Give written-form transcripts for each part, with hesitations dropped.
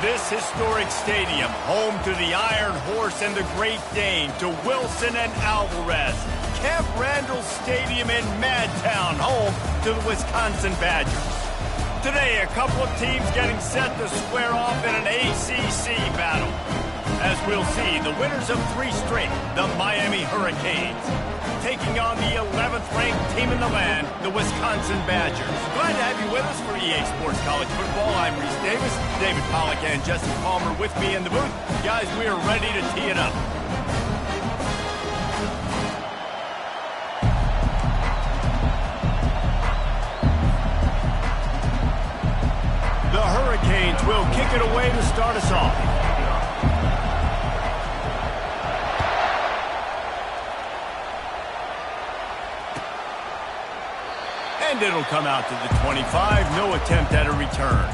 this historic stadium, home to the Iron Horse and the Great Dane, to Wilson and Alvarez. Camp Randall Stadium in Madtown, home to the Wisconsin Badgers. Today, a couple of teams getting set to square off in an ACC battle. As we'll see, the winners of 3 straight, the Miami Hurricanes, taking on the 11th-ranked team in the land, the Wisconsin Badgers. Glad to have you with us for EA Sports College Football. I'm Reese Davis, David Pollack and Jesse Palmer with me in the booth. Guys, we are ready to tee it up. The Hurricanes will kick it away to start us off. And it'll come out to the 25. No attempt at a return.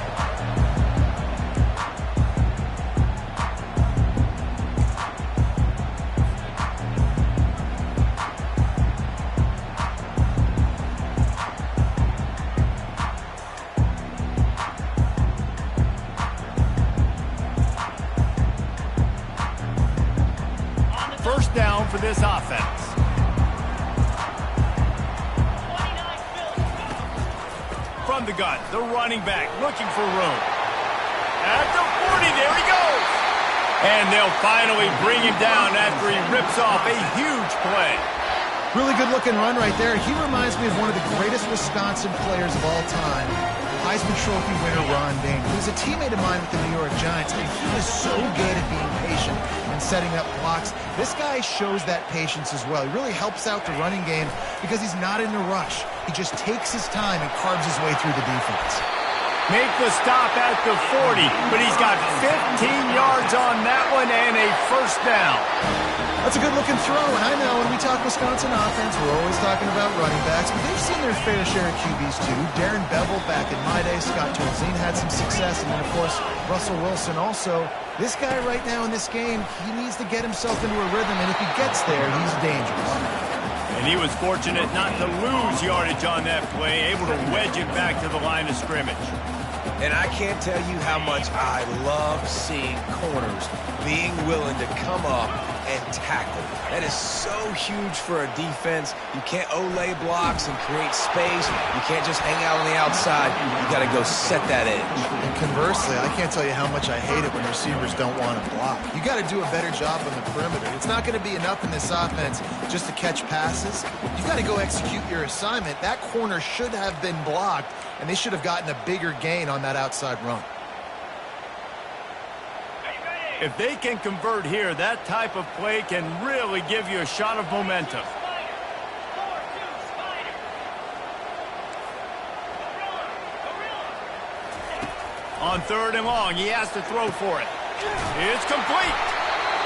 First down for this offense. From the gun, the running back looking for room. At the 40, there he goes. And they'll finally bring him down after he rips off a huge play. Really good looking run right there. He reminds me of one of the greatest Wisconsin players of all time, Heisman Trophy winner Ron Dayne, who's a teammate of mine with the New York Giants, and he was so good at being patient and setting up blocks. This guy shows that patience as well. He really helps out the running game because he's not in a rush. He just takes his time and carves his way through the defense. Make the stop at the 40, but he's got 15 yards on that one and a first down. That's a good-looking throw, and I know when we talk Wisconsin offense, we're always talking about running backs, but they've seen their fair share of QBs too. Darren Bevel back in my day, Scott Tolzien had some success, and then, of course, Russell Wilson also. This guy right now in this game, he needs to get himself into a rhythm, and if he gets there, he's dangerous. And he was fortunate not to lose yardage on that play, able to wedge it back to the line of scrimmage. And I can't tell you how much I love seeing corners being willing to come up and tackle. That is so huge for a defense. You can't olay blocks and create space. You can't just hang out on the outside. You got to go set that edge. And conversely, I can't tell you how much I hate it when receivers don't want to block. You got to do a better job on the perimeter. It's not going to be enough in this offense just to catch passes. You got to go execute your assignment. That corner should have been blocked, and they should have gotten a bigger gain on that outside run. If they can convert here, that type of play can really give you a shot of momentum. On 3rd and long, he has to throw for it. It's complete.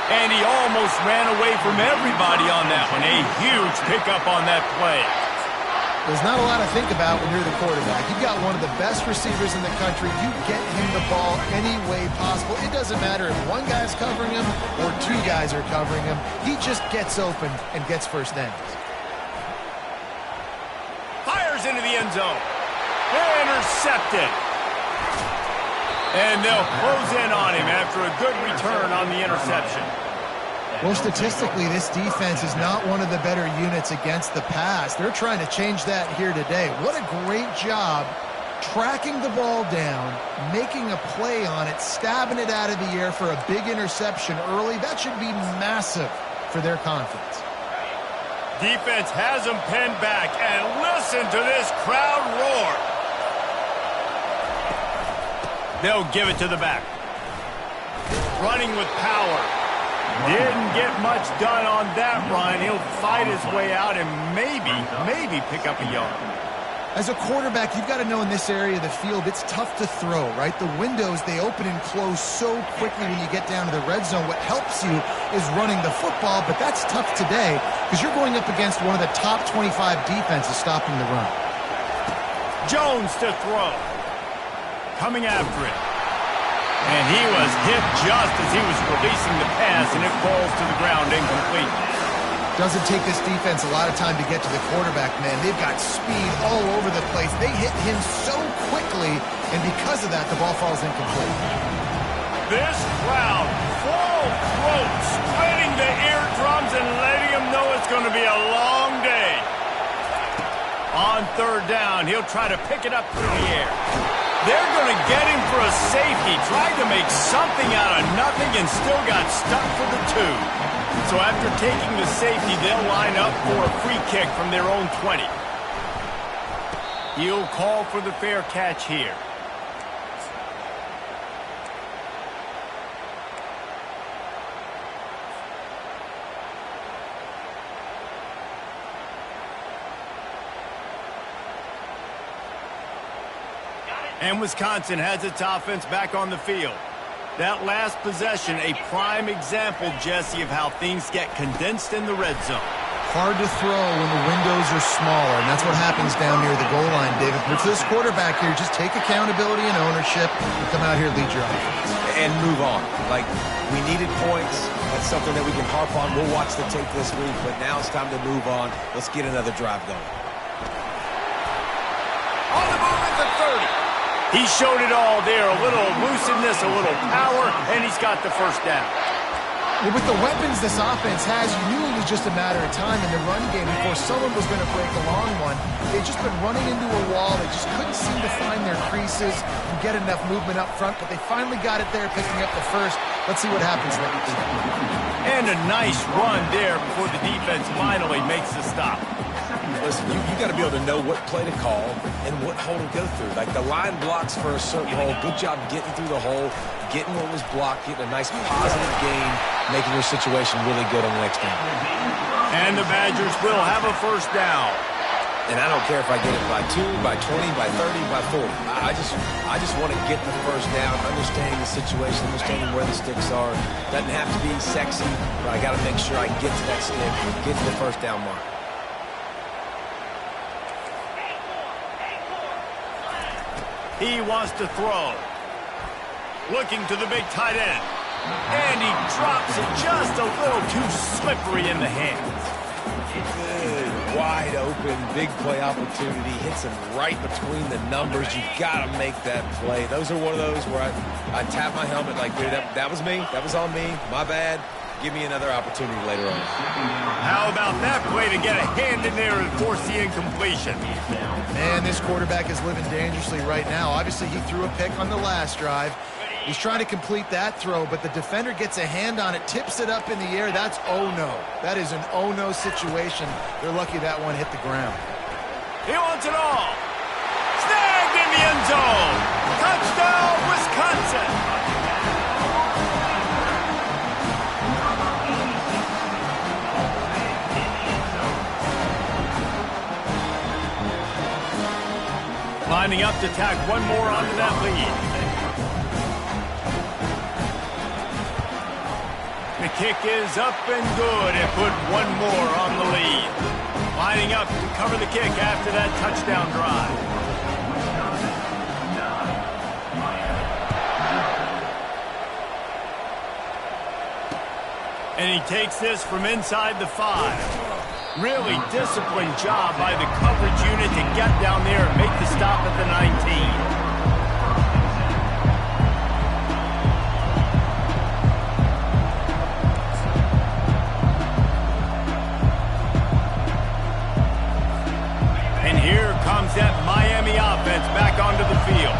And he almost ran away from everybody on that one. A huge pickup on that play. There's not a lot to think about when you're the quarterback. You've got one of the best receivers in the country. You get him the ball any way possible. It doesn't matter if one guy's covering him or 2 guys are covering him. He just gets open and gets first downs. Fires into the end zone. Intercepted. And they'll close in on him after a good return on the interception. Well, statistically, this defense is not one of the better units against the pass. They're trying to change that here today. What a great job tracking the ball down, making a play on it, stabbing it out of the air for a big interception early. That should be massive for their confidence. Defense has them pinned back, and listen to this crowd roar. They'll give it to the back. Running with power. Didn't get much done on that run. He'll fight his way out and maybe pick up a yard. As a quarterback, you've got to know in this area of the field, it's tough to throw, right? The windows, they open and close so quickly when you get down to the red zone. What helps you is running the football, but that's tough today because you're going up against one of the top 25 defenses stopping the run. Jones to throw. Coming after it. And he was hit just as he was releasing the pass, and it falls to the ground incomplete. Doesn't take this defense a lot of time to get to the quarterback, man. They've got speed all over the place. They hit him so quickly, and because of that, the ball falls incomplete. This crowd, full throat, splitting the eardrums and letting them know it's going to be a long day. On third down, he'll try to pick it up through the air. They're going to get him for a safety. Tried to make something out of nothing and still got stuck for the 2. So after taking the safety, they'll line up for a free kick from their own 20. He'll call for the fair catch here. And Wisconsin has its offense back on the field. That last possession, a prime example, Jesse, of how things get condensed in the red zone. Hard to throw when the windows are smaller, and that's what happens down near the goal line, David. But for this quarterback here, just take accountability and ownership and come out here and lead your offense. And move on. Like, we needed points. That's something that we can harp on. We'll watch the tape this week, but now it's time to move on. Let's get another drive going. On the move at the 30. He showed it all there, a little elusiveness, a little power, and he's got the first down. With the weapons this offense has, you knew it was just a matter of time in the run game before someone was going to break a long one. They've just been running into a wall. They just couldn't seem to find their creases and get enough movement up front, but they finally got it there, picking up the first. Let's see what happens next. And a nice run there before the defense finally makes the stop. Listen, you got to be able to know what play to call and what hole to go through. Like, the line blocks for a certain hole. Good job getting through the hole, getting what was blocked, getting a nice positive gain, making your situation really good on the next down. And the Badgers will have a first down. And I don't care if I get it by 2, by 20, by 30, by 40. I just want to get the first down, understanding the situation, understanding where the sticks are. Doesn't have to be sexy, but I got to make sure I get to that stick, get to the first down mark. He wants to throw. Looking to the big tight end. And he drops it just a little too slippery in the hands. Good, wide open, big play opportunity. Hits him right between the numbers. You got to make that play. Those are one of those where I tap my helmet like, dude, that was me. That was on me. My bad. Give me another opportunity later on. How about that play to get a hand in there and force the incompletion? Man, this quarterback is living dangerously right now. Obviously, he threw a pick on the last drive. He's trying to complete that throw, but the defender gets a hand on it, tips it up in the air. That's oh-no. That is an oh-no situation. They're lucky that one hit the ground. He wants it all. Snagged in the end zone. Touchdown, Wisconsin. Lining up to tack one more onto that lead. The kick is up and good and put one more on the lead. Lining up to cover the kick after that touchdown drive. And he takes this from inside the 5. Really disciplined job by the coverage unit to get down there and make the stop at the 19. And here comes that Miami offense back onto the field.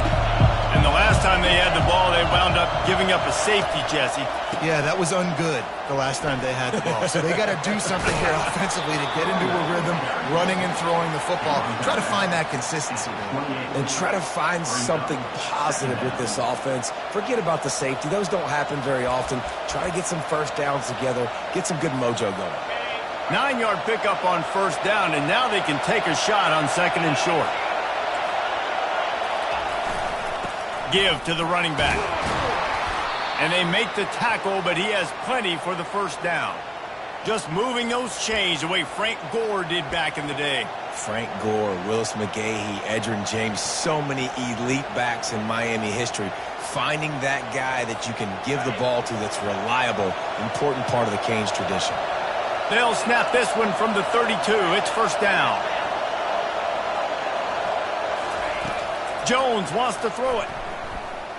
And the last time they had the ball, they wound up giving up a safety, Jesse. Yeah, that was ungood the last time they had the ball. So they got to do something here offensively to get into a rhythm, running and throwing the football. Try to find that consistency, man. And try to find something positive with this offense. Forget about the safety. Those don't happen very often. Try to get some first downs together, get some good mojo going. 9-yard pickup on first down, and now they can take a shot on second and short. Give to the running back. And they make the tackle, but he has plenty for the first down. Just moving those chains the way Frank Gore did back in the day. Frank Gore, Willis McGahee, Edgerrin James, so many elite backs in Miami history. Finding that guy that you can give the ball to that's reliable, important part of the Canes tradition. They'll snap this one from the 32. It's first down. Jones wants to throw it.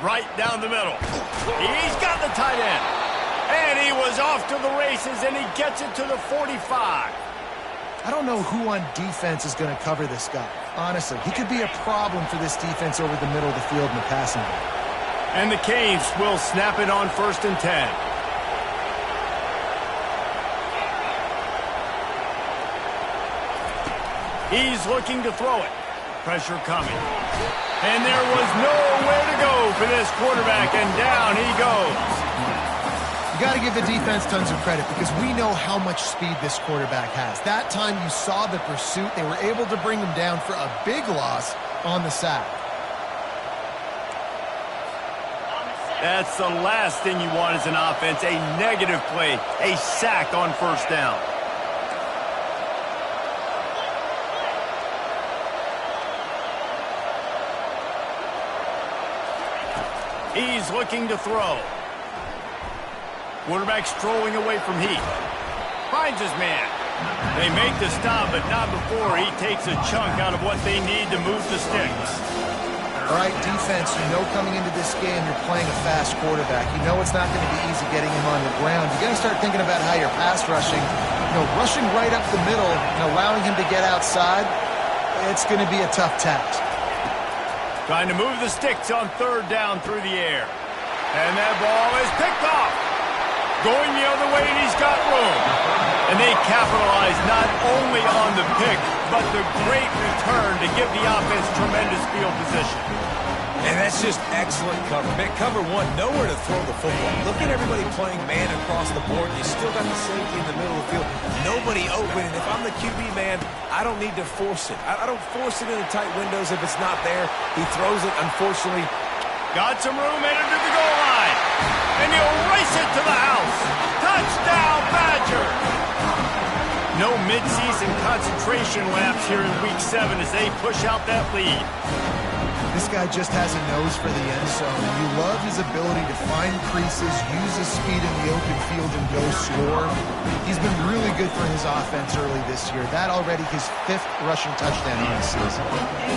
right down the middle. He's got the tight end. And he was off to the races, and he gets it to the 45. I don't know who on defense is going to cover this guy. Honestly, he could be a problem for this defense over the middle of the field in the passing game. And the Canes will snap it on 1st and 10. He's looking to throw it. Pressure coming. And there was nowhere to go for this quarterback, and down he goes. You got to give the defense tons of credit because we know how much speed this quarterback has. That time you saw the pursuit. They were able to bring him down for a big loss on the sack. That's the last thing you want as an offense, a negative play, a sack on 1st down. He's looking to throw. Quarterback strolling away from Heath. Finds his man. They make the stop, but not before he takes a chunk out of what they need to move the sticks. All right, defense, you know coming into this game you're playing a fast quarterback. You know it's not going to be easy getting him on the ground. You got to start thinking about how you're pass rushing. Rushing right up the middle and allowing him to get outside, it's going to be a tough task. Trying to move the sticks on 3rd down through the air. And that ball is picked off. Going the other way, and he's got room. And they capitalize not only on the pick, but the great return to give the offense tremendous field position. And that's just excellent cover. Man, cover one, nowhere to throw the football. Look at everybody playing man across the board. You still got the safety in the middle of the field. Nobody open, and if I'm the QB, man, I don't need to force it. I don't force it in the tight windows if it's not there. He throws it, unfortunately. Got some room, headed to the goal line. And he'll race it to the house. Touchdown, Badger! No midseason concentration laps here in Week 7 as they push out that lead. This guy just has a nose for the end zone. You love his ability to find creases, use his speed in the open field, and go score. He's been really good for his offense early this year. That already his 5th rushing touchdown on the season.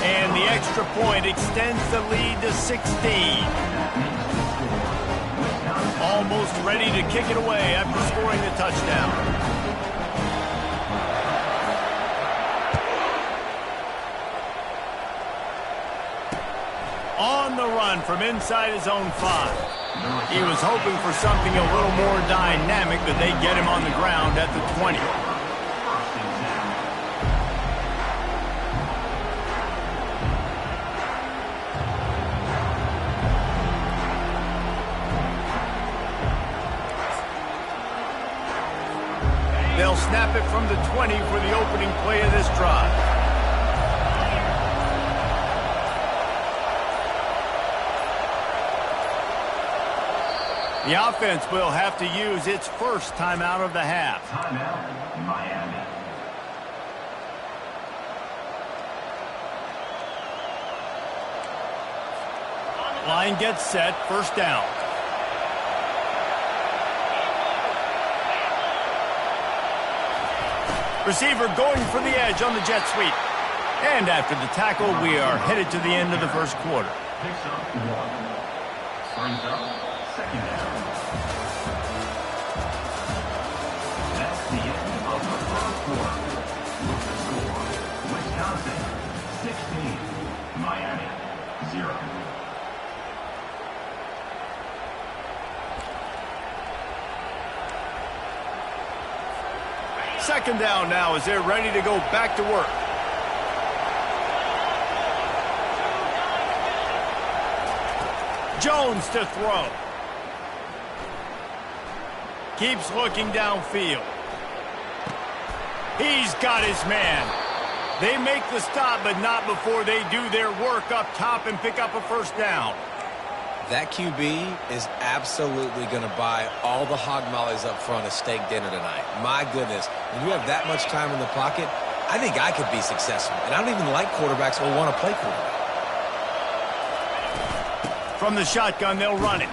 And the extra point extends the lead to 16. Almost ready to kick it away after scoring the touchdown. On the run from inside his own 5. He was hoping for something a little more dynamic, but they get him on the ground at the 20. They'll snap it from the 20 for the opening play of this drive. The offense will have to use its first timeout of the half. Timeout, Miami. Line gets set, 1st down. Receiver going for the edge on the jet sweep. And after the tackle, we are headed to the end of the 1st quarter. Picks up 1. Brings up 2nd down. That's the end of the 1st quarter. With the score, Wisconsin 16, Miami 0. Second down now as they're ready to go back to work. Jones to throw. Keeps looking downfield. He's got his man. They make the stop, but not before they do their work up top and pick up a 1st down. That QB is absolutely going to buy all the hog mollies up front of steak dinner tonight. My goodness, when you have that much time in the pocket, I think I could be successful. And I don't even like quarterbacks who want to play quarterback. From the shotgun, they'll run it.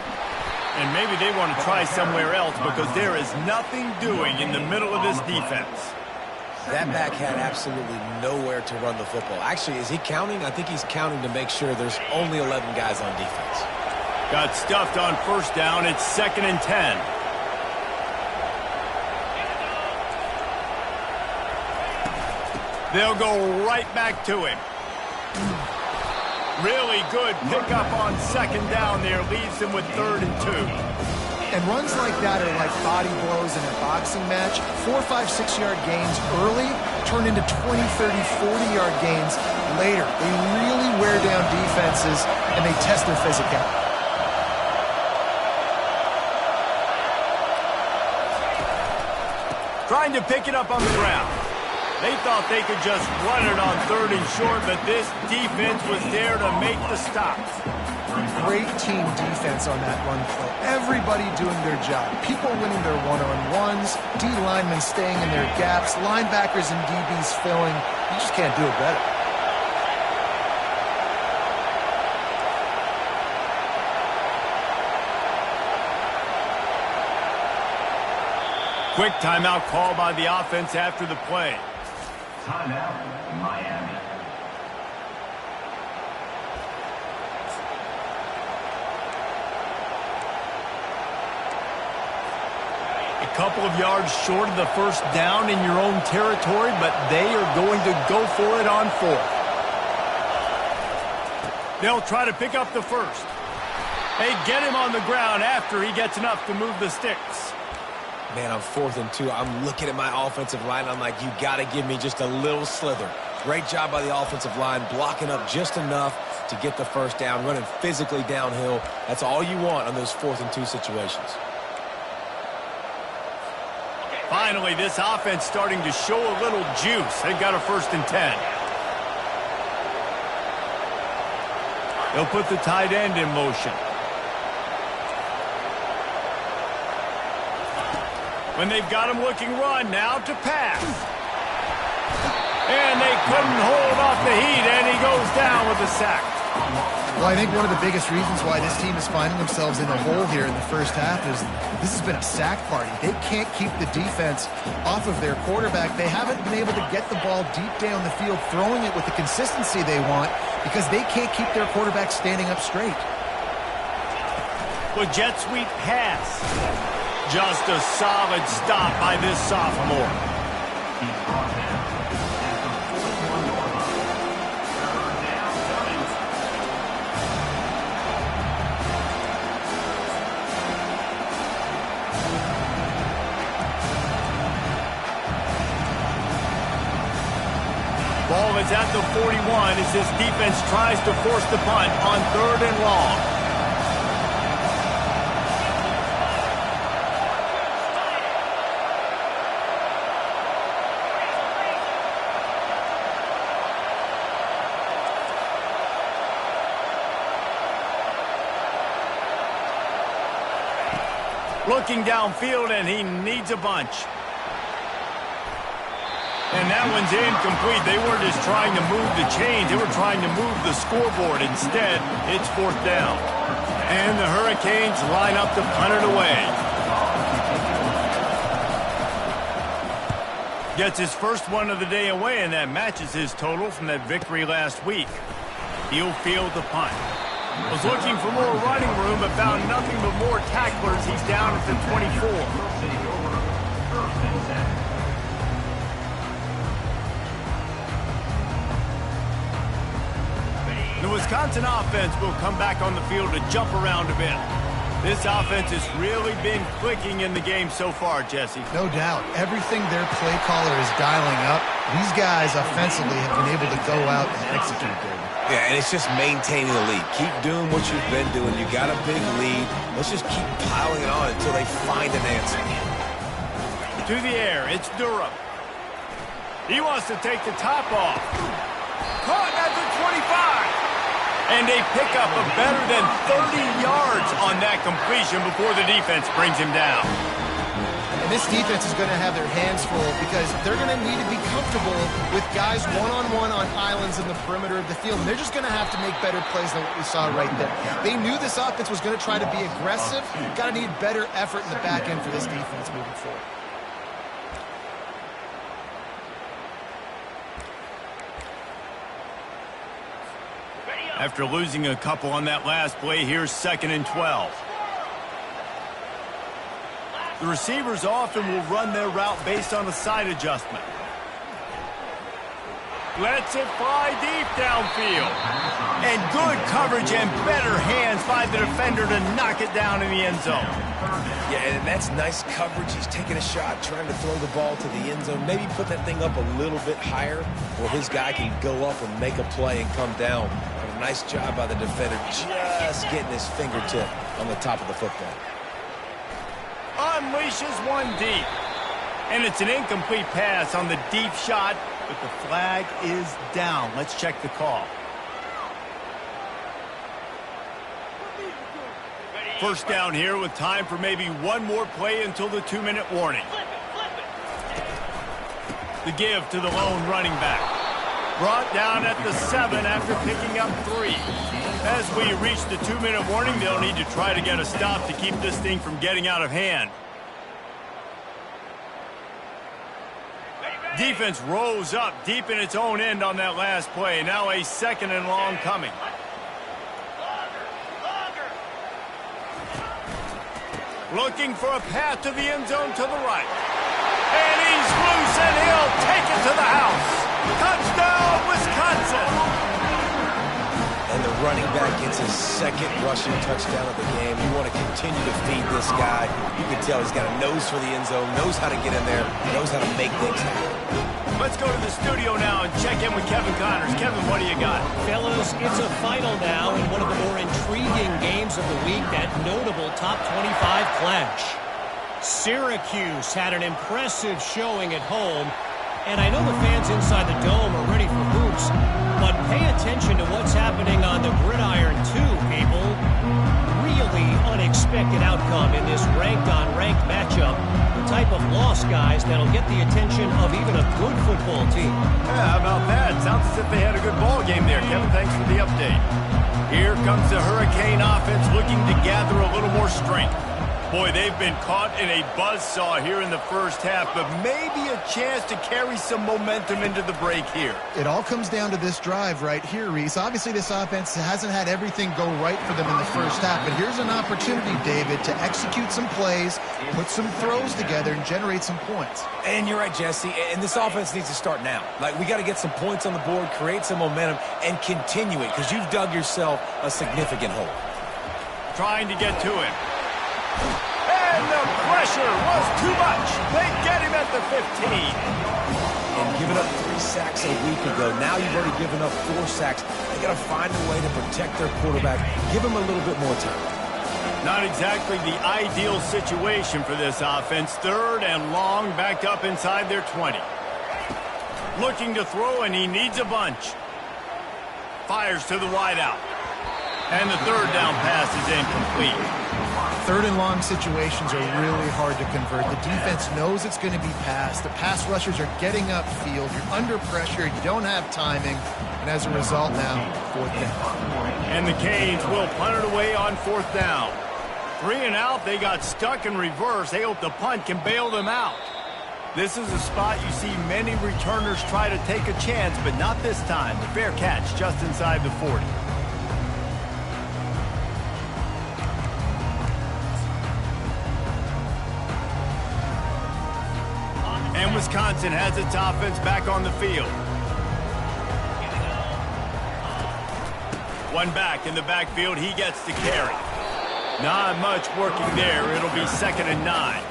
And maybe they want to try somewhere else because there is nothing doing in the middle of this defense. That back had absolutely nowhere to run the football. Actually, is he counting? I think he's counting to make sure there's only 11 guys on defense. Got stuffed on first down. It's 2nd and 10. They'll go right back to him. Really good pickup on 2nd down there. Leaves them with 3rd and 2. And runs like that are like body blows in a boxing match. 4, 5, 6-yard gains early turn into 20, 30, 40-yard gains later. They really wear down defenses, and they test their physicality. Trying to pick it up on the ground. They thought they could just run it on 3rd and short, but this defense was there to make the stop. Great team defense on that run play. Everybody doing their job. People winning their one-on-ones, D linemen staying in their gaps, linebackers and DBs filling. You just can't do it better. Quick timeout call by the offense after the play. Timeout, Miami. A couple of yards short of the first down in your own territory, but they are going to go for it on 4th. They'll try to pick up the first. They get him on the ground after he gets enough to move the sticks. Man, on 4th and 2, I'm looking at my offensive line. I'm like, you got to give me just a little slither. Great job by the offensive line, blocking up just enough to get the first down, running physically downhill. That's all you want on those 4th and 2 situations. Finally, this offense starting to show a little juice. They've got a 1st and 10. They'll put the tight end in motion. When they've got him looking run, now to pass. And they couldn't hold off the heat, and he goes down with a sack. Well, I think one of the biggest reasons why this team is finding themselves in a hole here in the first half is this has been a sack party. They can't keep the defense off of their quarterback. They haven't been able to get the ball deep down the field, throwing it with the consistency they want because they can't keep their quarterback standing up straight. Well, jet sweep pass. Just a solid stop by this sophomore. He's brought down at the 41-yard line. 3rd down coming. Ball is at the 41 as this defense tries to force the punt on 3rd and long. Looking downfield, and he needs a bunch. And that one's incomplete. They weren't just trying to move the chains. They were trying to move the scoreboard. Instead, it's 4th down. And the Hurricanes line up to punt it away. Gets his first one of the day away, and that matches his total from that victory last week. He'll field the punt. Was looking for more running room, but found nothing but more tacklers. He's down at the 24. Take over 1st and 10. The Wisconsin offense will come back on the field to jump around a bit. This offense has really been clicking in the game so far, Jesse. No doubt. Everything their play caller is dialing up, these guys offensively have been able to go out and execute, David. Yeah, and it's just maintaining the lead. Keep doing what you've been doing. You got a big lead. Let's just keep piling it on until they find an answer. To the air, it's Durham. He wants to take the top off. Caught at the 25. And they pick up a better than 30 yards on that completion before the defense brings him down. And this defense is going to have their hands full because they're going to need to be comfortable with guys one-on-one on islands in the perimeter of the field. And they're just going to have to make better plays than what we saw right there. They knew this offense was going to try to be aggressive. Got to need better effort in the back end for this defense moving forward. After losing a couple on that last play, here's 2nd and 12. The receivers often will run their route based on a side adjustment. Lets it fly deep downfield. And good coverage and better hands by the defender to knock it down in the end zone. Yeah, and that's nice coverage. He's taking a shot, trying to throw the ball to the end zone. Maybe put that thing up a little bit higher where his guy can go up and make a play and come down. But a nice job by the defender just getting his fingertip on the top of the football. Unleashes one deep. And it's an incomplete pass on the deep shot, but the flag is down. Let's check the call. First down here with time for maybe one more play until the 2-minute warning. The give to the lone running back. Brought down at the 7 after picking up 3. As we reach the 2-minute warning, they'll need to try to get a stop to keep this thing from getting out of hand. Defense rose up deep in its own end on that last play. Now a 2nd and long coming. Looking for a path to the end zone to the right. And he's loose, and he'll take it to the house. Touchdown, Wisconsin! And the running back gets his 2nd rushing touchdown of the game. You want to continue to feed this guy. You can tell he's got a nose for the end zone, knows how to get in there, knows how to make things happen. Let's go to the studio now and check in with Kevin Connors. Kevin, what do you got? Fellas, it's a final now in one of the more intriguing games of the week, that notable top 25 clash. Syracuse had an impressive showing at home, and I know the fans inside the dome are ready for hoops, but pay attention to what's happening on the gridiron too, people. Really unexpected outcome in this ranked-on-ranked matchup. The type of loss, guys, that'll get the attention of even a good football team. Yeah, how about that? Sounds as if they had a good ball game there. Kevin, thanks for the update. Here comes the Hurricane offense looking to gather a little more strength. Boy, they've been caught in a buzzsaw here in the first half, but maybe a chance to carry some momentum into the break here. It all comes down to this drive right here, Reese. Obviously, this offense hasn't had everything go right for them in the first half, but here's an opportunity, David, to execute some plays, put some throws together, and generate some points. And you're right, Jesse, and this offense needs to start now. Like, we got to get some points on the board, create some momentum, and continue it, because you've dug yourself a significant hole. Trying to get to him. And the pressure was too much. They get him at the 15. And giving up 3 sacks a week ago. Now you've already given up 4 sacks. They got to find a way to protect their quarterback. Give him a little bit more time. Not exactly the ideal situation for this offense. 3rd and long, backed up inside their 20. Looking to throw, and he needs a bunch. Fires to the wideout. And the 3rd down pass is incomplete. 3rd and long situations are really hard to convert. The defense knows it's going to be passed. The pass rushers are getting upfield. You're under pressure. You don't have timing. And as a result now, 4th down. And the Canes will punt it away on 4th down. 3 and out. They got stuck in reverse. They hope the punt can bail them out. This is a spot you see many returners try to take a chance, but not this time. The fair catch just inside the 40. And Wisconsin has its offense back on the field. One back in the backfield, he gets to carry. Not much working there. It'll be 2nd and 9.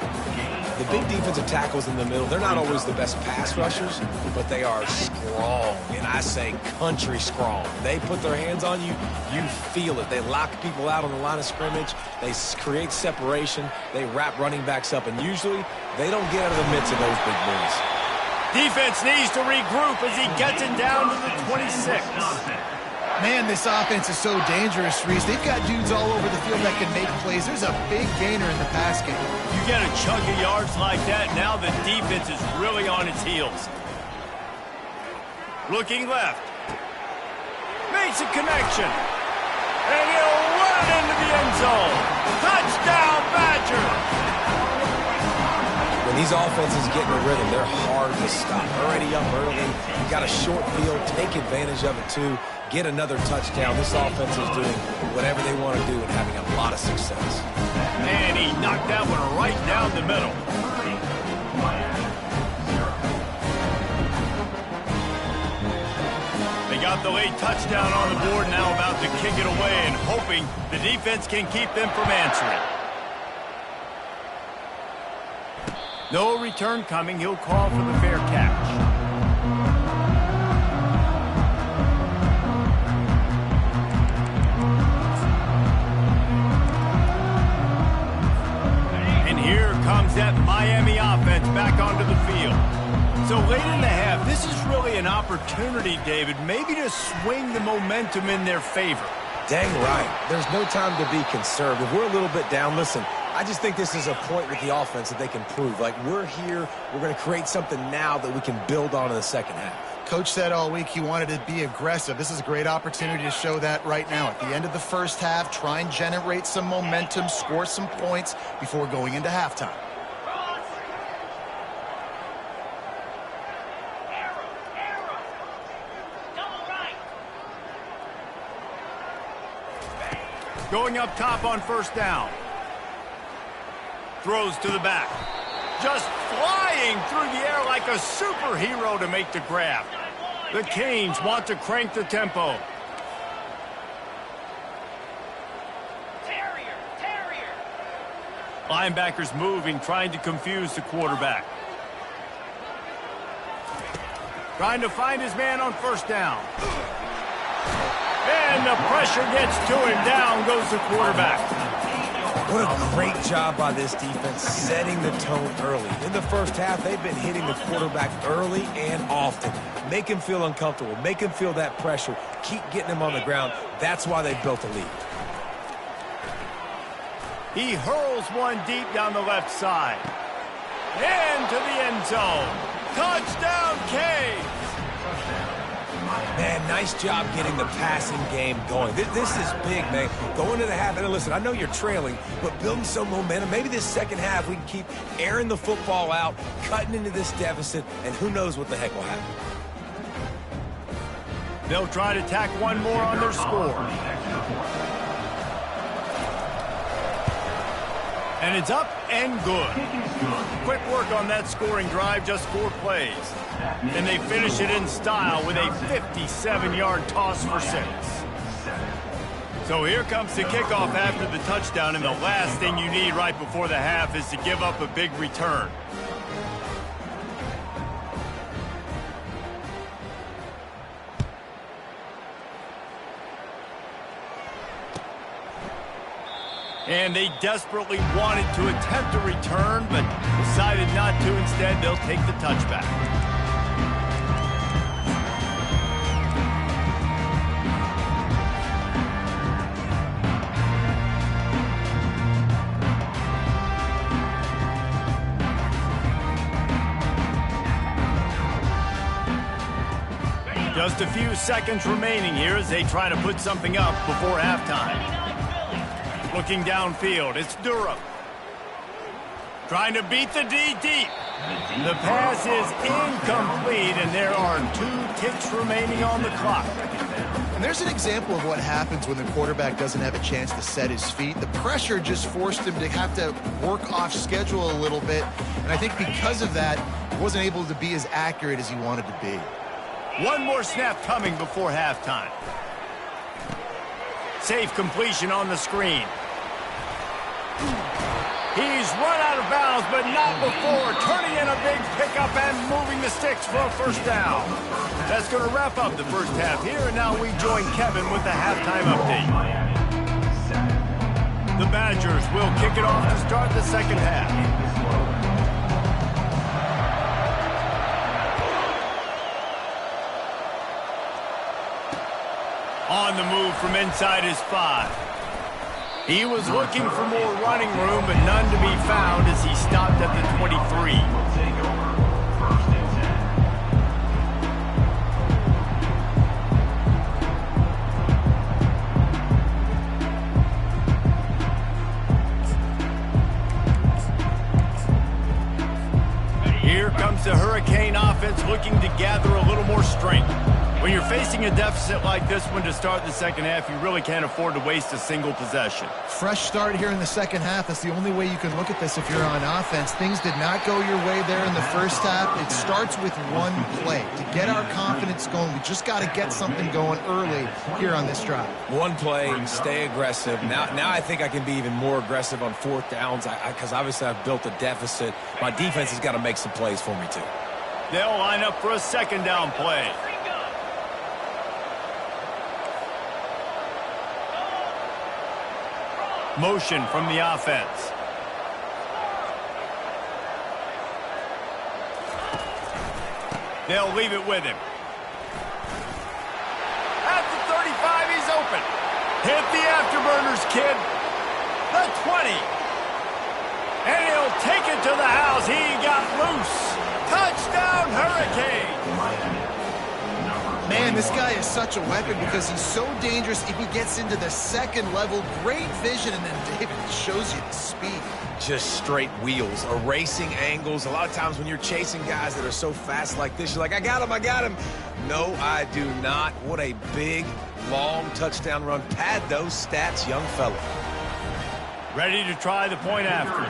The big defensive tackles in the middle, they're not always the best pass rushers, but they are strong, and I say country strong. They put their hands on you, you feel it. They lock people out on the line of scrimmage. They create separation. They wrap running backs up, and usually they don't get out of the midst of those big boys. Defense needs to regroup as he gets it down to the 26. Man, this offense is so dangerous, Reese. They've got dudes all over the field that can make plays. There's a big gainer in the pass game. You get a chunk of yards like that, now the defense is really on its heels. Looking left. Makes a connection. And he'll run it into the end zone. Touchdown, Badger! When When these offenses get in a rhythm, they're hard to stop. Already up early, you got a short field, take advantage of it too, get another touchdown. This offense is doing whatever they want to do and having a lot of success. And he knocked that one right down the middle. They got the late touchdown on the board, now about to kick it away and hoping the defense can keep them from answering. No return coming. He'll call for the fair catch. And here comes that Miami offense back onto the field. So late in the half, this is really an opportunity, David, maybe to swing the momentum in their favor. Dang right. There's no time to be conservative. We're a little bit down. Listen, I just think this is a point with the offense that they can prove. Like, we're here, we're going to create something now that we can build on in the second half. Coach said all week he wanted to be aggressive. This is a great opportunity to show that right now. At the end of the first half, try and generate some momentum, score some points before going into halftime. Going up top on first down. Throws to the back. Just flying through the air like a superhero to make the grab. The Canes want to crank the tempo. Terrier. Linebackers moving, trying to confuse the quarterback. Trying to find his man on first down. And the pressure gets to him. Down goes the quarterback. What a great job by this defense setting the tone early. In the first half, they've been hitting the quarterback early and often. Make him feel uncomfortable. Make him feel that pressure. Keep getting him on the ground. That's why they built a lead. He hurls one deep down the left side. Into the end zone. Touchdown, Canes! Man, nice job getting the passing game going. This is big, man. Going to the half, and listen, I know you're trailing, but building some momentum. Maybe this second half we can keep airing the football out, cutting into this deficit, and who knows what the heck will happen. They'll try to tack one more on their score. And it's up and good. Quick work on that scoring drive, just 4 plays. And they finish it in style with a 57-yard toss for 6. So here comes the kickoff after the touchdown, and the last thing you need right before the half is to give up a big return. And they desperately wanted to attempt a return, but decided not to. Instead, they'll take the touchback. Just a few seconds remaining here as they try to put something up before halftime. Looking downfield, it's Durham. Trying to beat the D deep. The pass is incomplete, and there are 2 ticks remaining on the clock. And there's an example of what happens when the quarterback doesn't have a chance to set his feet. The pressure just forced him to have to work off schedule a little bit, and I think because of that, he wasn't able to be as accurate as he wanted to be. One more snap coming before halftime. Safe completion on the screen. He's run out of bounds, but not before. Turning in a big pickup and moving the sticks for a first down. That's going to wrap up the first half here, and now we join Kevin with the halftime update. The Badgers will kick it off to start the second half. On the move from inside his 5. He was looking for more running room, but none to be found as he stopped at the 23. defense looking to gather a little more strength. When you're facing a deficit like this one to start the second half, you really can't afford to waste a single possession. Fresh start here in the second half. That's the only way you can look at this if you're on offense. Things did not go your way there in the first half. It starts with one play. To get our confidence going, we just got to get something going early here on this drive. One play, stay aggressive. Now I think I can be even more aggressive on fourth downs because obviously I've built a deficit. My defense has got to make some plays for me too. They'll line up for a second down play. Motion from the offense. They'll leave it with him. At the 35, he's open. Hit the afterburners, kid. The 20. And he'll take it to the house. He got loose. Touchdown, Hurricane. Man, this guy is such a weapon because he's so dangerous if he gets into the second level. Great vision, and then David shows you the speed. Just straight wheels, erasing angles. A lot of times when you're chasing guys that are so fast like this, you're like, I got him. No, I do not. What a big, long touchdown run. Pad those stats, young fella. Ready to try the point after.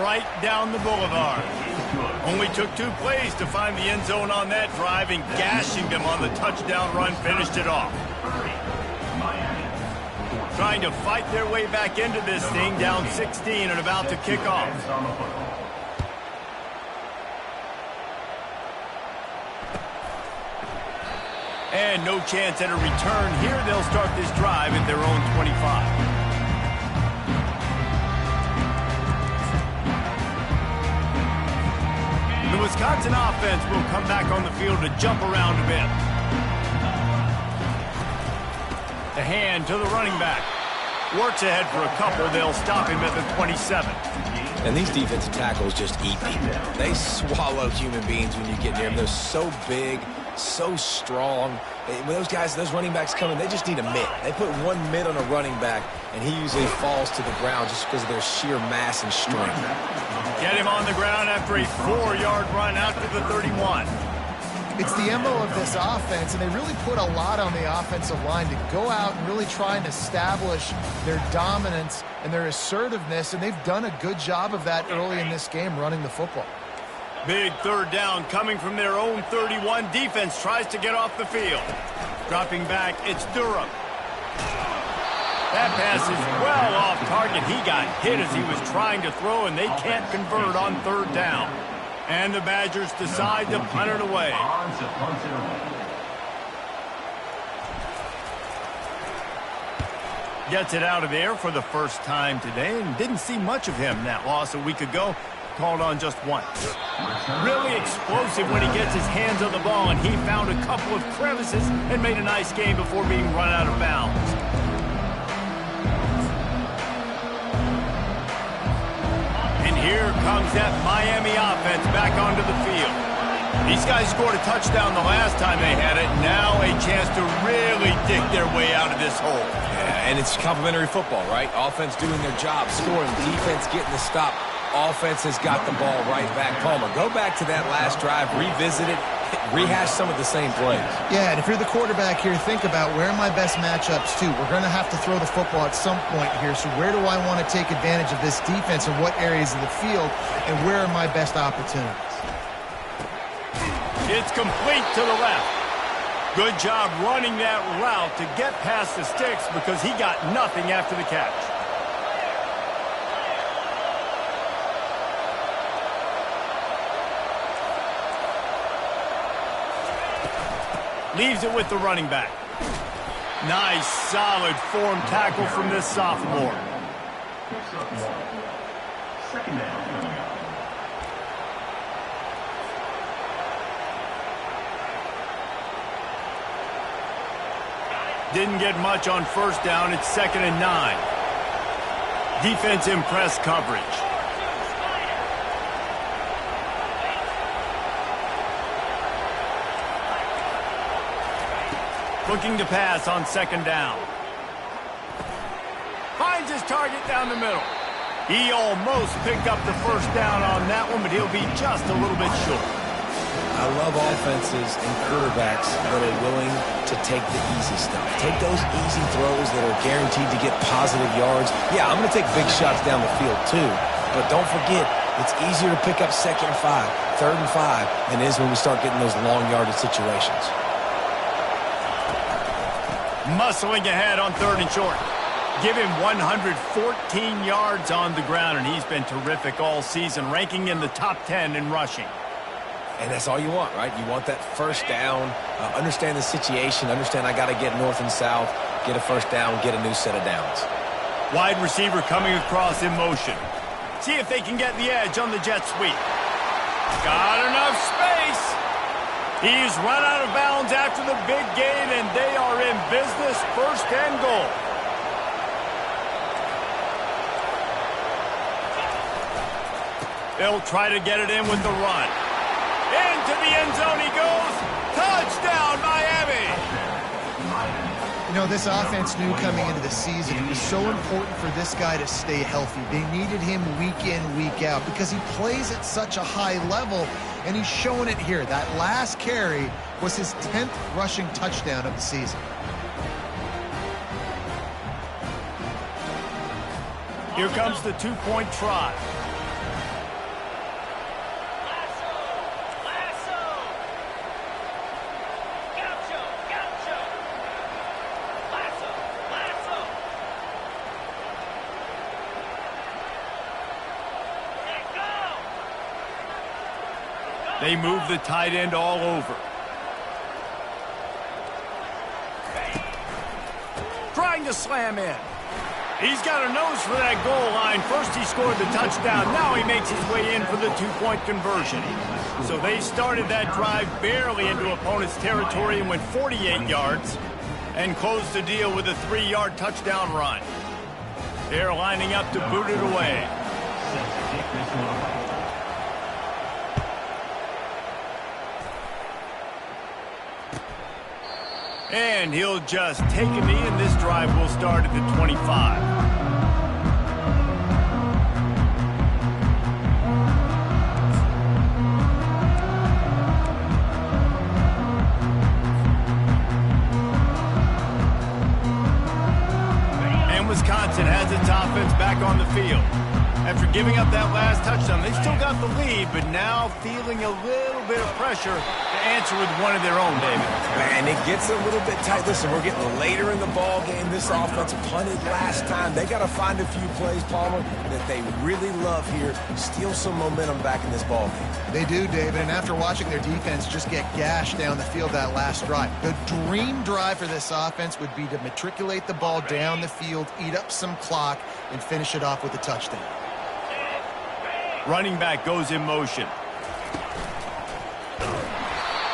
Right down the boulevard. Only took 2 plays to find the end zone on that drive, and gashing them on the touchdown run finished it off. Trying to fight their way back into this thing, down 16 and about to kick off. And no chance at a return here. They'll start this drive at their own 25. The Wisconsin offense will come back on the field to jump around a bit. The hand to the running back. Works ahead for a couple. They'll stop him at the 27. And these defensive tackles just eat people. They swallow human beings when you get near them. They're so big, so strong. When those guys, those running backs come in, they just need a mitt. They put one mitt on a running back, and he usually falls to the ground just because of their sheer mass and strength. Get him on the ground after a 4-yard run out to the 31. It's the MO of this offense, and they really put a lot on the offensive line to go out and really try and establish their dominance and their assertiveness, and they've done a good job of that early in this game running the football. Big third down coming from their own 31. Defense tries to get off the field. Dropping back, it's Durham. That pass is well off target. He got hit as he was trying to throw, and they can't convert on third down. And the Badgers decide to punt it away. Gets it out of there for the first time today, and didn't see much of him. That loss a week ago, called on just once. Really explosive when he gets his hands on the ball, and he found a couple of crevices and made a nice game before being run out of bounds. And here comes that Miami offense back onto the field. These guys scored a touchdown the last time they had it. Now a chance to really dig their way out of this hole. Yeah, and it's complimentary football, right? Offense doing their job, scoring, defense getting the stop. Offense has got the ball right back. Palmer, go back to that last drive, revisit it, rehash some of the same plays. Yeah, and if you're the quarterback here, think about where are my best matchups too. We're going to have to throw the football at some point here, so where do I want to take advantage of this defense and what areas of the field, and where are my best opportunities? It's complete to the left. Good job running that route to get past the sticks because he got nothing after the catch. Leaves it with the running back. Nice, solid form tackle from this sophomore. Second down. Didn't get much on first down. It's 2nd and 9. Defense in press coverage. Looking to pass on 2nd down. Finds his target down the middle. He almost picked up the first down on that one, but he'll be just a little bit short. I love offenses and quarterbacks that are willing to take the easy stuff. Take those easy throws that are guaranteed to get positive yards. Yeah, I'm going to take big shots down the field too, but don't forget, it's easier to pick up 2nd and 5, 3rd and 5 than it is when we start getting those long yardage situations. Muscling ahead on 3rd and short. Give him 114 yards on the ground, and he's been terrific all season, ranking in the top 10 in rushing. And that's all you want, right? You want that first down, understand the situation, understand I got to get north and south, get a first down, get a new set of downs. Wide receiver coming across in motion. See if they can get the edge on the jet sweep. Got enough space. He's run out of bounds after the big gain, and they are in business, 1st and goal. They'll try to get it in with the run. Into the end zone he goes. Touchdown, Miami. You know, this offense knew coming into the season it was so important for this guy to stay healthy. They needed him week in, week out because he plays at such a high level, and he's showing it here. That last carry was his 10th rushing touchdown of the season. Here comes the 2-point try. They move the tight end all over. Trying to slam in. He's got a nose for that goal line. First he scored the touchdown. Now he makes his way in for the 2-point conversion. So they started that drive barely into opponent's territory and went 48 yards and closed the deal with a 3-yard touchdown run. They're lining up to boot it away. And he'll just take a knee, and this drive will start at the 25. And Wisconsin has its offense back on the field. After giving up that last touchdown, they still got the lead, but now feeling a little bit of pressure to answer with one of their own, David. Man, it gets a little bit tight. Listen, we're getting later in the ball game. This offense punted last time. They got to find a few plays, Palmer, that they really love here. Steal some momentum back in this ball game. They do, David, and after watching their defense just get gashed down the field that last drive, the dream drive for this offense would be to matriculate the ball down the field, eat up some clock, and finish it off with a touchdown. Running back goes in motion.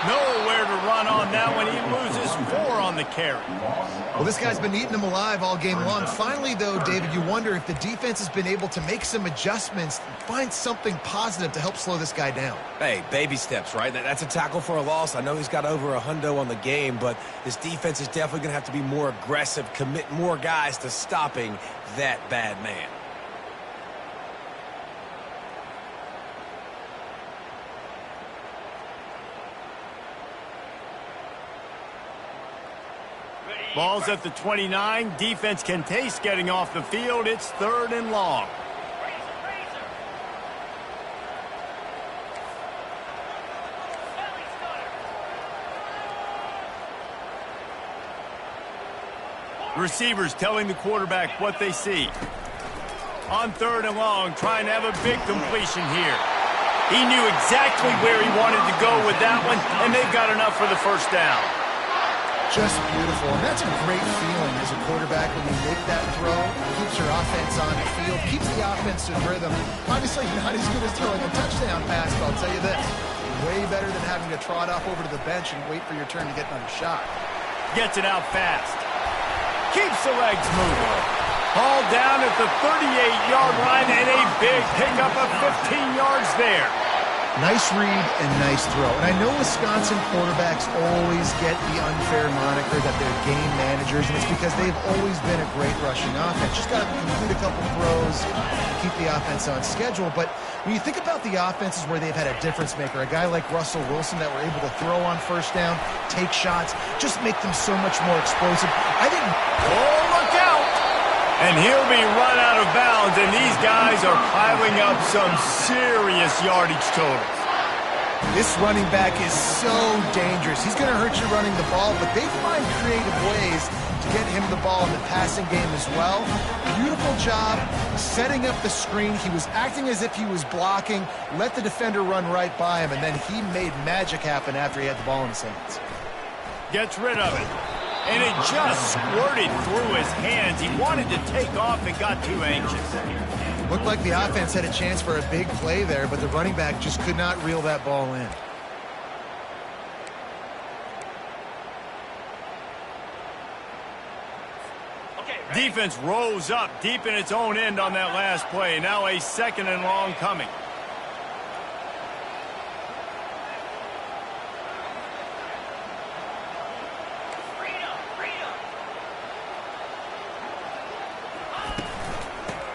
Nowhere to run on that one. He loses 4 on the carry. Well, this guy's been eating them alive all game long. Finally, though, David, you wonder if the defense has been able to make some adjustments, find something positive to help slow this guy down. Hey, baby steps, right? That's a tackle for a loss. I know he's got over $100 on the game, but this defense is definitely going to have to be more aggressive, commit more guys to stopping that bad man. Ball's at the 29. Defense can taste getting off the field. It's 3rd and long. Receivers telling the quarterback what they see. On 3rd and long, trying to have a big completion here. He knew exactly where he wanted to go with that one, and they've got enough for the first down. Just beautiful, and that's a great feeling as a quarterback when you make that throw. Keeps your offense on the field, keeps the offense in rhythm. Obviously, not as good as throwing a touchdown pass, but I'll tell you this, way better than having to trot off over to the bench and wait for your turn to get another shot. Gets it out fast. Keeps the legs moving. Ball down at the 38-yard line, and a big pickup of 15 yards there. Nice read and nice throw. And I know Wisconsin quarterbacks always get the unfair moniker that they're game managers, and it's because they've always been a great rushing offense. Just got to complete a couple throws, keep the offense on schedule. But when you think about the offenses where they've had a difference maker, a guy like Russell Wilson that were able to throw on first down, take shots, just make them so much more explosive. I think... Oh, look out! And he'll be run out of bounds, and these guys are piling up some serious yardage totals. This running back is so dangerous. He's going to hurt you running the ball, but they find creative ways to get him the ball in the passing game as well. Beautiful job setting up the screen. He was acting as if he was blocking, let the defender run right by him, and then he made magic happen after he had the ball in his hands. Gets rid of it. And it just squirted through his hands. He wanted to take off and got too anxious. Looked like the offense had a chance for a big play there, but the running back just could not reel that ball in. Defense rose up deep in its own end on that last play. Now a second and long coming.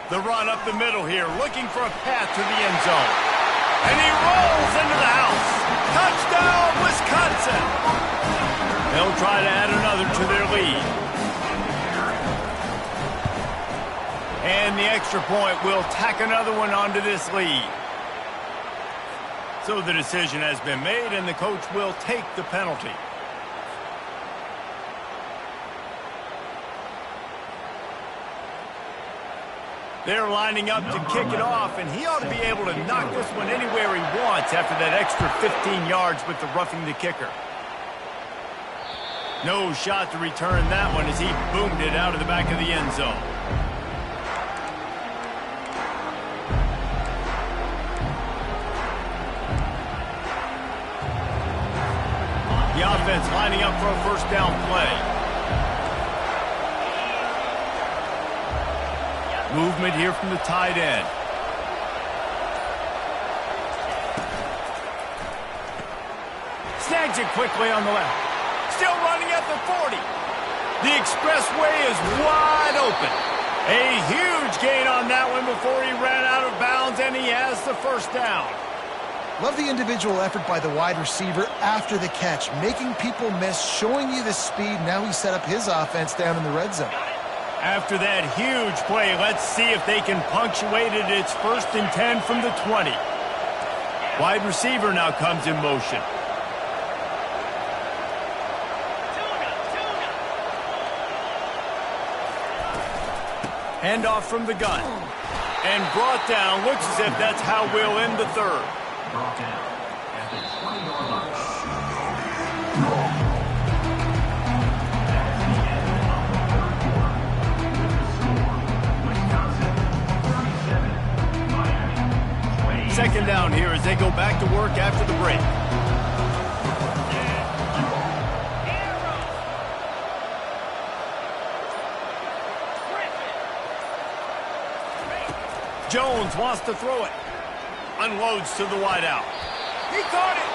The run up the middle here, looking for a path to the end zone. And he rolls into the house. Touchdown, Wisconsin! They'll try to add another to their lead. And the extra point will tack another one onto this lead. So the decision has been made, and the coach will take the penalty. They're lining up to kick it off, and he ought to be able to knock this one anywhere he wants after that extra 15 yards with the roughing the kicker. No shot to return that one as he boomed it out of the back of the end zone. The offense lining up for a first down play. Movement here from the tight end. Snags it quickly on the left. Still running at the 40. The expressway is wide open. A huge gain on that one before he ran out of bounds, and he has the first down. Love the individual effort by the wide receiver after the catch, making people miss, showing you the speed. Now he set up his offense down in the red zone. After that huge play, let's see if they can punctuate it. It's 1st and 10 from the 20. Wide receiver now comes in motion. Handoff from the gun. And brought down. Looks as if that's how we'll end the third. Brought down at the 20-yard line. Second down here as they go back to work after the break. Jones wants to throw it. Unloads to the wideout. He caught it.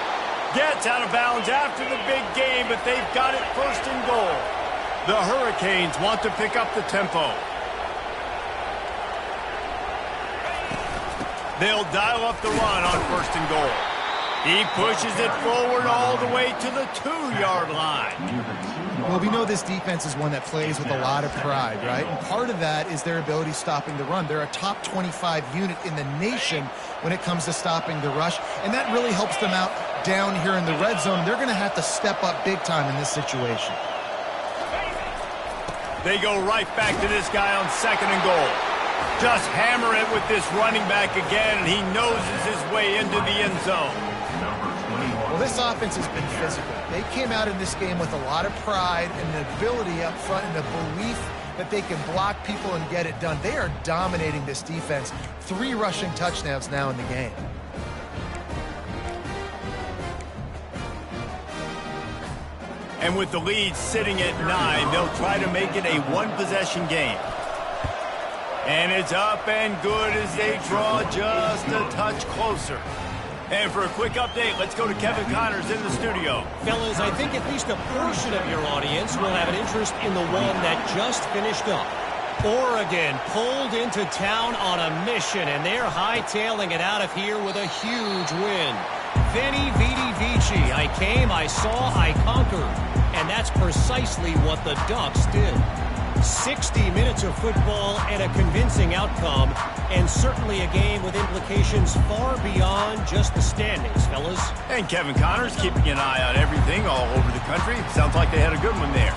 Gets out of bounds after the big game, but they've got it 1st and goal. The Hurricanes want to pick up the tempo. They'll dial up the run on 1st and goal. He pushes it forward all the way to the 2-yard line. Well, we know this defense is one that plays with a lot of pride, right? And part of that is their ability stopping the run. They're a top 25 unit in the nation when it comes to stopping the rush, and that really helps them out down here in the red zone. They're going to have to step up big time in this situation. They go right back to this guy on 2nd and goal. Just hammer it with this running back again, and he noses his way into the end zone. Well, this offense has been physical. They came out in this game with a lot of pride and the ability up front and the belief that they can block people and get it done. They are dominating this defense. 3 rushing touchdowns now in the game. And with the lead sitting at 9, they'll try to make it a one-possession game. And it's up and good as they draw just a touch closer. And for a quick update, let's go to Kevin Connors in the studio. Fellas, I think at least a portion of your audience will have an interest in the one that just finished up. Oregon pulled into town on a mission, and they're hightailing it out of here with a huge win. Veni, Vidi, Vici. I came, I saw, I conquered. And that's precisely what the Ducks did. 60 minutes of football and a convincing outcome, and certainly a game with implications far beyond just the standings, fellas. And Kevin Connors keeping an eye on everything all over the country. Sounds like they had a good one there.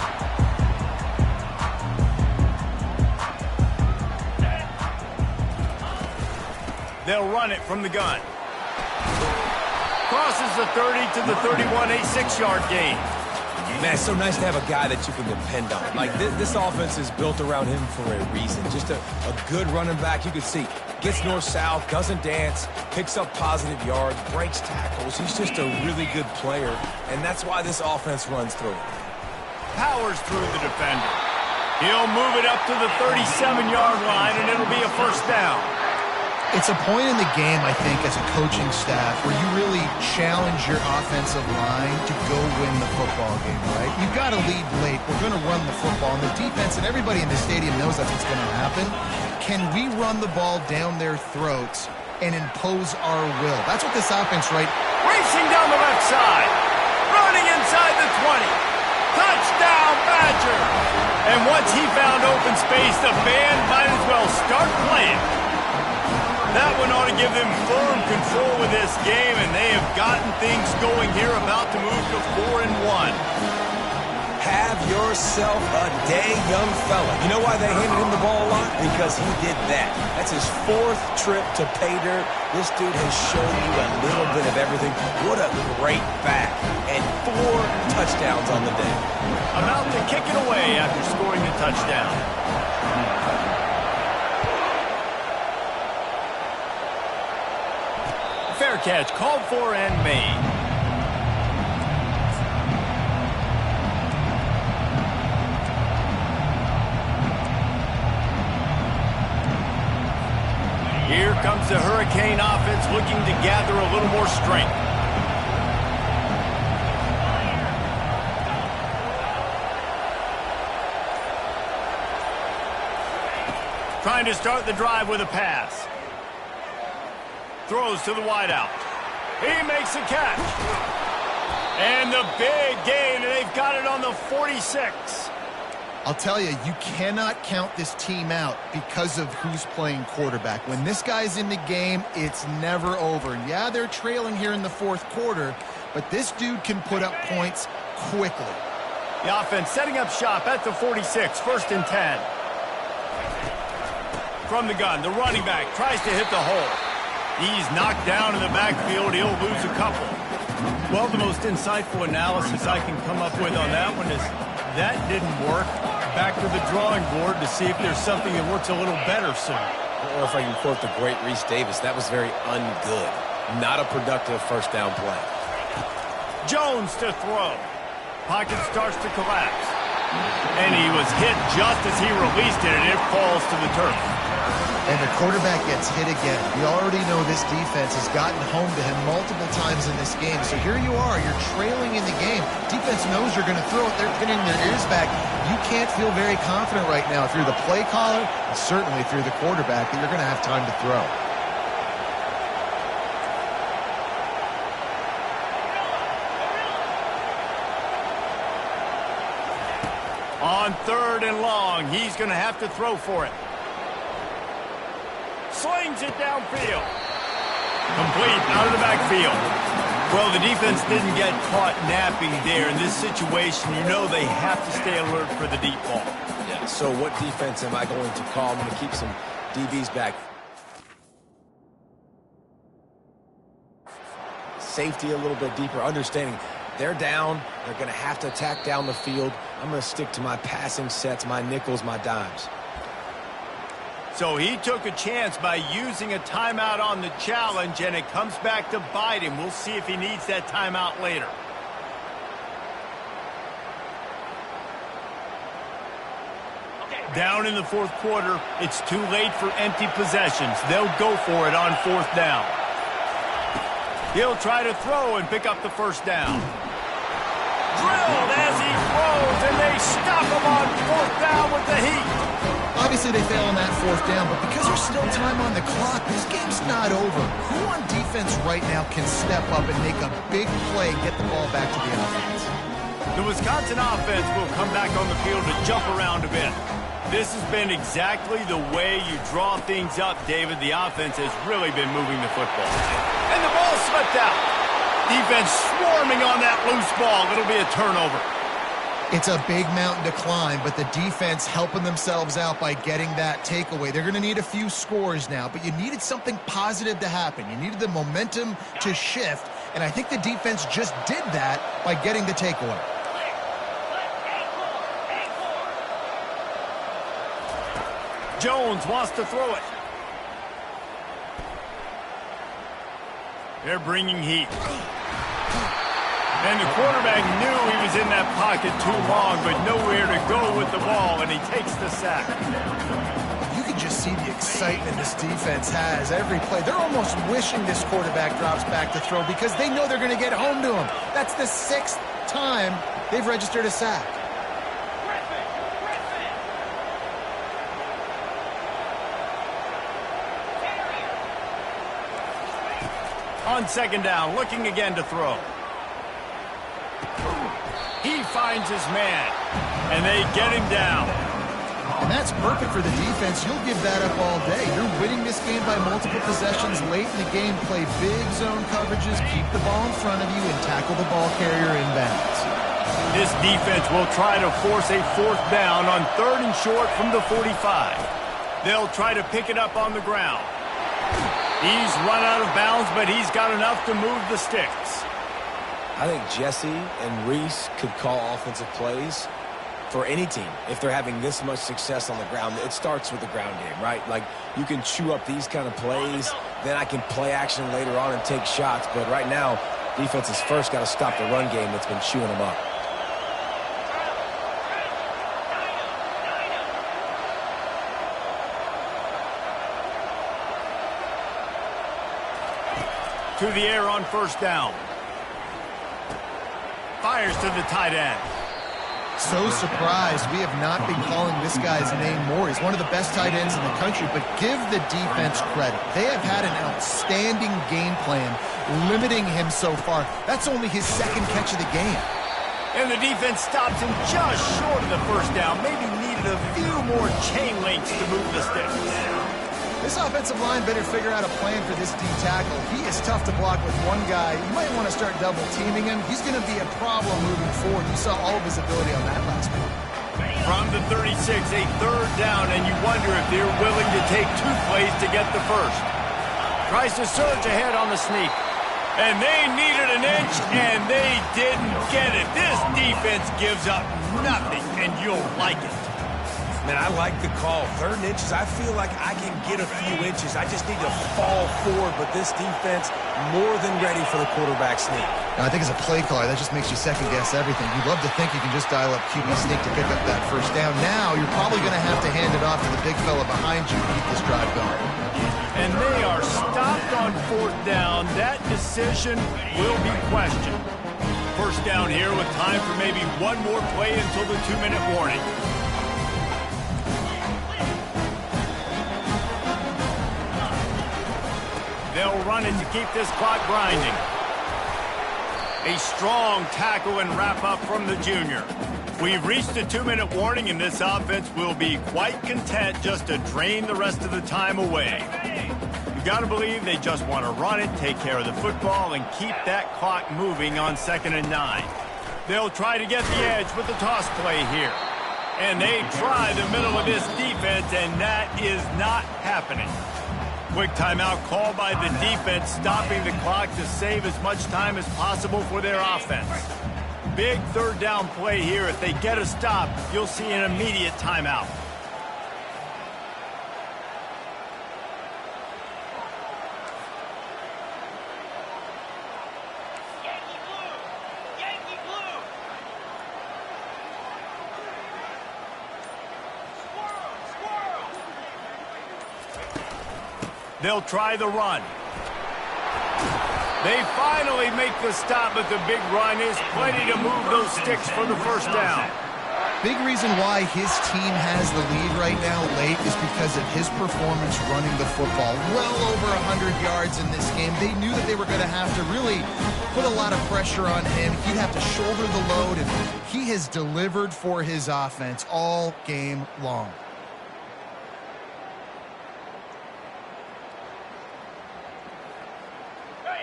They'll run it from the gun. Crosses the 30 to the 31, a 6-yard gain. Man, it's so nice to have a guy that you can depend on. Like, this offense is built around him for a reason. Just a good running back. You can see, gets north-south, doesn't dance, picks up positive yards, breaks tackles. He's just a really good player, and that's why this offense runs through it. Powers through the defender. He'll move it up to the 37-yard line, and it'll be a first down. It's a point in the game, I think, as a coaching staff where you really challenge your offensive line to go win the football game, right? You've got to lead late. We're going to run the football. And the defense and everybody in the stadium knows that's what's going to happen. Can we run the ball down their throats and impose our will? That's what this offense, right? Racing down the left side. Running inside the 20. Touchdown, Badger! And once he found open space, the band might as well start playing. That one ought to give them firm control with this game, and they have gotten things going here, about to move to 4-1. Have yourself a day, young fella. You know why they handed him the ball a lot? Because he did that. That's his 4th trip to pay dirt. This dude has shown you a little bit of everything. What a great back. And 4 touchdowns on the day. About to kick it away after scoring the touchdown. Fair catch called for and made. Here comes the Hurricane offense looking to gather a little more strength. Trying to start the drive with a pass. Throws to the wideout. He makes a catch. And the big gain, and they've got it on the 46. I'll tell you, you cannot count this team out because of who's playing quarterback. When this guy's in the game, it's never over. And yeah, they're trailing here in the 4th quarter, but this dude can put up points quickly. The offense setting up shop at the 46, 1st and 10. From the gun, the running back tries to hit the hole. He's knocked down in the backfield. He'll lose a couple. Well, the most insightful analysis I can come up with on that one is that didn't work. Back to the drawing board to see if there's something that works a little better soon. Or if I can quote the great Reese Davis, that was very ungood. Not a productive first down play. Jones to throw. Pocket starts to collapse. And he was hit just as he released it, and it falls to the turf. And the quarterback gets hit again. We already know this defense has gotten home to him multiple times in this game. So here you are. You're trailing in the game. Defense knows you're going to throw it. They're pinning their ears back. You can't feel very confident right now if you're the play caller, and certainly if you're the quarterback, that you're going to have time to throw. On 3rd and long, he's going to have to throw for it. Slings it downfield. Complete out of the backfield. Well, the defense didn't get caught napping there. In this situation, you know they have to stay alert for the deep ball. Yeah, so what defense am I going to call? I'm going to keep some DBs back. Safety a little bit deeper, understanding they're down. They're going to have to attack down the field. I'm going to stick to my passing sets, my nickels, my dimes. So he took a chance by using a timeout on the challenge, and it comes back to bite him. We'll see if he needs that timeout later. Down in the 4th quarter, it's too late for empty possessions. They'll go for it on 4th down. He'll try to throw and pick up the first down. Drilled as he throws, and they stop him on 4th down with the heat. Obviously, they fail on that 4th down, but because there's still time on the clock, this game's not over. Who on defense right now can step up and make a big play and get the ball back to the offense? The Wisconsin offense will come back on the field to jump around a bit. This has been exactly the way you draw things up, David. The offense has really been moving the football. And the ball slipped out. Defense swarming on that loose ball. It'll be a turnover. It's a big mountain to climb, but the defense helping themselves out by getting that takeaway. They're going to need a few scores now, but you needed something positive to happen. You needed the momentum to shift, and I think the defense just did that by getting the takeaway. Jones wants to throw it. They're bringing heat. And the quarterback knew he was in that pocket too long, but nowhere to go with the ball, and he takes the sack. You can just see the excitement this defense has every play. They're almost wishing this quarterback drops back to throw because they know they're going to get home to him. That's the 6th time they've registered a sack. On 2nd down, looking again to throw. He finds his man, and they get him down. And that's perfect for the defense. You'll give that up all day. You're winning this game by multiple possessions late in the game. Play big zone coverages, keep the ball in front of you, and tackle the ball carrier inbounds. This defense will try to force a 4th down on 3rd and short from the 45. They'll try to pick it up on the ground. He's run out of bounds, but he's got enough to move the sticks. I think Jesse and Reese could call offensive plays for any team if they're having this much success on the ground. It starts with the ground game, right? Like, you can chew up these kind of plays, then I can play action later on and take shots. But right now, defense has first got to stop the run game that's been chewing them up. To the air on 1st down. Fires to the tight end. So surprised we have not been calling this guy's name more. He's one of the best tight ends in the country, but give the defense credit. They have had an outstanding game plan limiting him so far. That's only his 2nd catch of the game. And the defense stops him just short of the 1st down. Maybe needed a few more chain links to move the sticks. This offensive line better figure out a plan for this D tackle. He is tough to block with one guy. You might want to start double teaming him. He's going to be a problem moving forward. You saw all of his ability on that last one. From the 36, a 3rd down, and you wonder if they're willing to take 2 plays to get the first. Tries to surge ahead on the sneak. And they needed an inch, and they didn't get it. This defense gives up nothing, and you'll like it. Man, I like the call. 3rd and inches, I feel like I can get a few inches. I just need to fall forward, but this defense more than ready for the quarterback sneak. Now, I think as a play caller, that just makes you second-guess everything. You'd love to think you can just dial up QB sneak to pick up that 1st down. Now, you're probably going to have to hand it off to the big fella behind you to keep this drive going. And they are stopped on 4th down. That decision will be questioned. 1st down here with time for maybe one more play until the 2-minute warning. They'll run it to keep this clock grinding. A strong tackle and wrap-up from the junior. We've reached a 2-minute warning, and this offense will be quite content just to drain the rest of the time away. You got to believe they just want to run it, take care of the football, and keep that clock moving on 2nd and 9. They'll try to get the edge with the toss play here. And they try the middle of this defense, and that is not happening. Quick timeout called by the defense, stopping the clock to save as much time as possible for their offense. Big 3rd down play here. If they get a stop, you'll see an immediate timeout. They'll try the run. They finally make the stop, but the big run is plenty to move those sticks for the first down. Big reason why his team has the lead right now late is because of his performance running the football. Well over 100 yards in this game. They knew that they were going to have to really put a lot of pressure on him. He'd have to shoulder the load, and he has delivered for his offense all game long.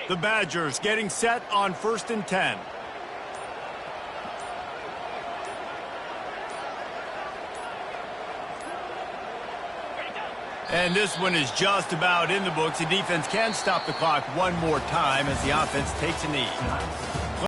The Badgers getting set on 1st and 10. And this one is just about in the books. The defense can stop the clock one more time as the offense takes a knee.